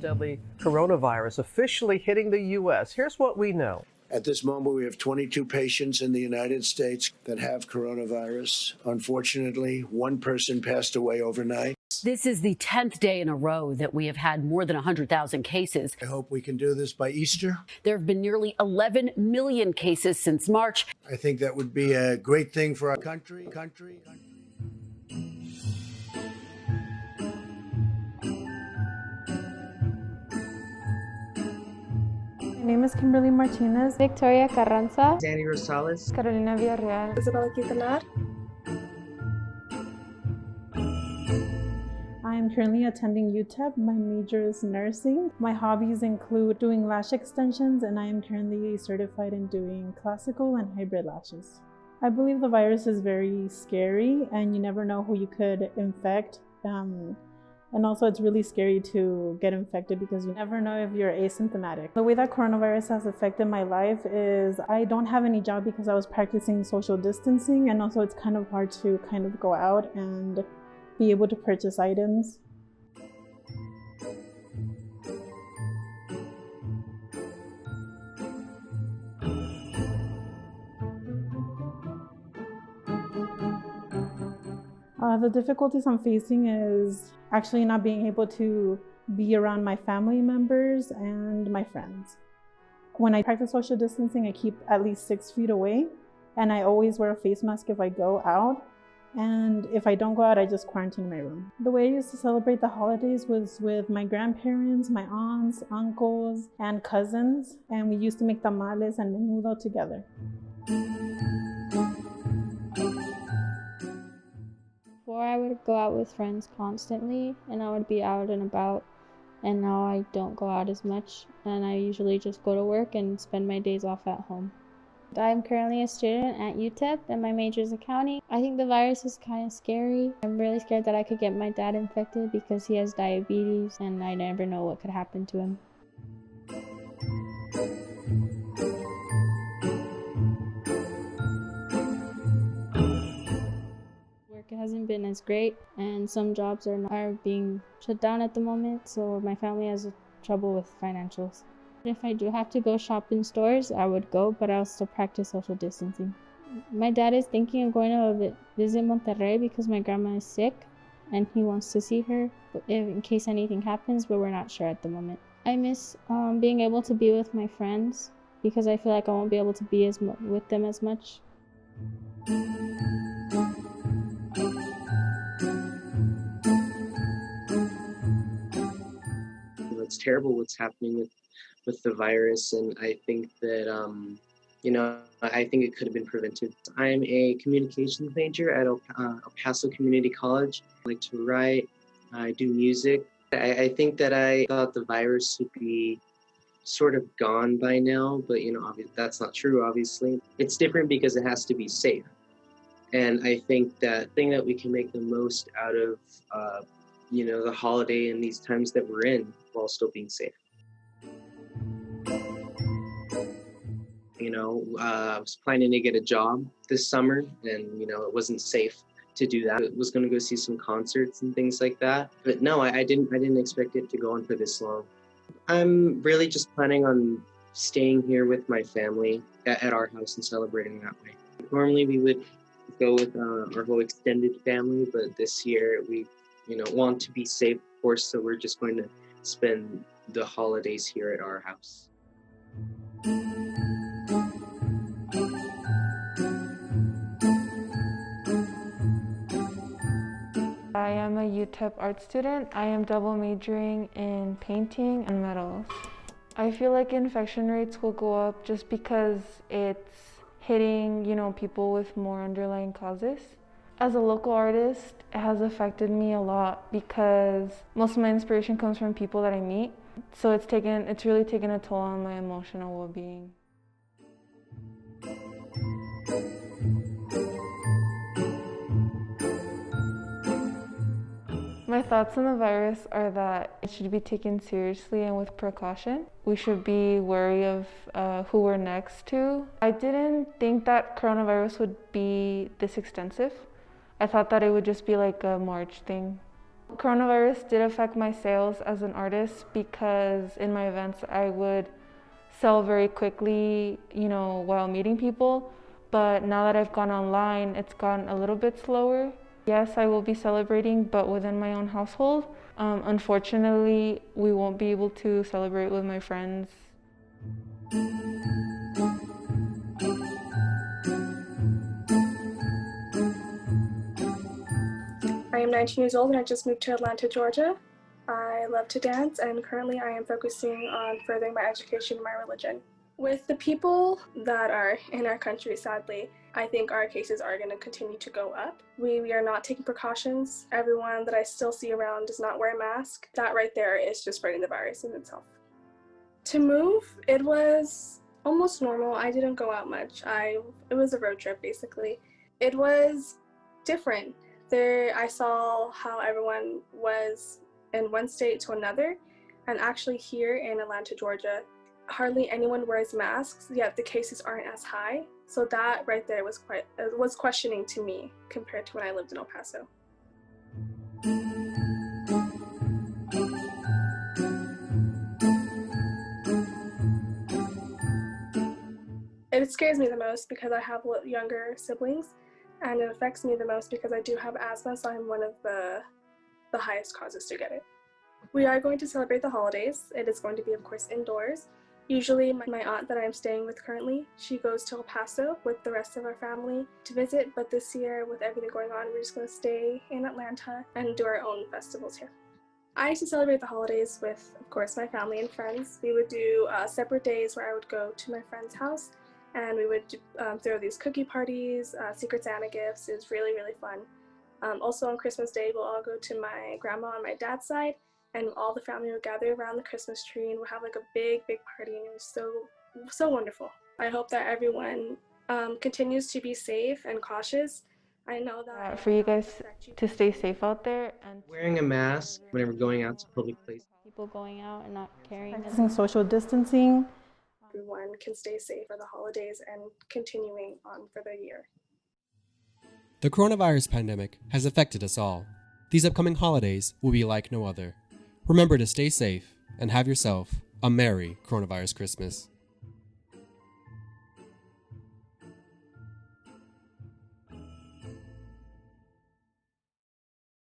Deadly coronavirus officially hitting the U.S. Here's what we know. At this moment, we have 22 patients in the United States that have coronavirus. Unfortunately, one person passed away overnight. This is the 10th day in a row that we have had more than 100,000 cases. I hope we can do this by Easter. There have been nearly 11 million cases since March. I think that would be a great thing for our country. My name is Kimberly Martinez. Victoria Carranza. Danny Rosales. Carolina Villarreal. Isabella Quintanar. I am currently attending UTEP. My major is nursing. My hobbies include doing lash extensions, and I am currently certified in doing classical and hybrid lashes. I believe the virus is very scary, and you never know who you could infect. And also it's really scary to get infected because you never know if you're asymptomatic. The way that coronavirus has affected my life is I don't have any job because I was practicing social distancing, and also it's kind of hard to kind of go out and be able to purchase items. The difficulties I'm facing is actually not being able to be around my family members and my friends. When I practice social distancing, I keep at least 6 feet away, and I always wear a face mask if I go out. And if I don't go out, I just quarantine in my room. The way I used to celebrate the holidays was with my grandparents, my aunts, uncles, and cousins, and we used to make tamales and menudo together. Before I would go out with friends constantly and I would be out and about, and now I don't go out as much and I usually just go to work and spend my days off at home. I'm currently a student at UTEP and my major is accounting. I think the virus is kind of scary. I'm really scared that I could get my dad infected because he has diabetes and I never know what could happen to him. It hasn't been as great, and some jobs are being shut down at the moment, so my family has trouble with financials. If I do have to go shop in stores, I would go, but I'll still practice social distancing. My dad is thinking of going to visit Monterrey because my grandma is sick, and he wants to see her in case anything happens, but we're not sure at the moment. I miss being able to be with my friends because I feel like I won't be able to be with them as much. It's terrible what's happening with the virus, and I think that I think it could have been prevented. I'm a communications major at El Paso Community College. I like to write. I do music. I think that I thought the virus would be sort of gone by now, but that's not true. Obviously, it's different because it has to be safe. And I think that thing that we can make the most out of, the holiday and these times that we're in while still being safe. I was planning to get a job this summer and, it wasn't safe to do that. I was going to go see some concerts and things like that. But no, I didn't expect it to go on for this long. I'm really just planning on staying here with my family at our house and celebrating that way. Normally we would go with our whole extended family, but this year we want to be safe, of course, so we're just going to spend the holidays here at our house. I am a UTEP art student. I am double majoring in painting and metals. I feel like infection rates will go up just because it's hitting, people with more underlying causes. As a local artist, it has affected me a lot because most of my inspiration comes from people that I meet. So it's really taken a toll on my emotional well-being. My thoughts on the virus are that it should be taken seriously and with precaution. We should be wary of who we're next to. I didn't think that coronavirus would be this extensive. I thought that it would just be like a March thing. Coronavirus did affect my sales as an artist because in my events I would sell very quickly, while meeting people. But now that I've gone online, it's gone a little bit slower. Yes, I will be celebrating, but within my own household. Unfortunately, we won't be able to celebrate with my friends. I am 19 years old and I just moved to Atlanta, Georgia. I love to dance and currently I am focusing on furthering my education in my religion. With the people that are in our country, sadly, I think our cases are going to continue to go up. We are not taking precautions. Everyone that I still see around does not wear a mask. That right there is just spreading the virus in itself. To move, it was almost normal. I didn't go out much. It was a road trip basically. It was different. I saw how everyone was in one state to another, and actually here in Atlanta, Georgia, hardly anyone wears masks, yet the cases aren't as high. So that right there was questioning to me compared to when I lived in El Paso. It scares me the most because I have younger siblings, and it affects me the most because I do have asthma, so I'm one of the highest causes to get it. We are going to celebrate the holidays. It is going to be, of course, indoors. Usually my aunt that I'm staying with currently, she goes to El Paso with the rest of our family to visit, but this year with everything going on, we're just going to stay in Atlanta and do our own festivals here. I used to celebrate the holidays with, of course, my family and friends. We would do separate days where I would go to my friend's house and we would throw these cookie parties, Secret Santa gifts. It was really, really fun. Also on Christmas Day, we'll all go to my grandma on my dad's side, and all the family would gather around the Christmas tree and we'll have like a big, big party, and it was so wonderful. I hope that everyone continues to be safe and cautious. I know that For you guys to stay safe out there and Wearing a mask whenever going out to public places. People going out and not carrying them. Practicing social distancing. everyone can stay safe for the holidays and continuing on for the year. The coronavirus pandemic has affected us all. These upcoming holidays will be like no other. Remember to stay safe and have yourself a Merry Coronavirus Christmas.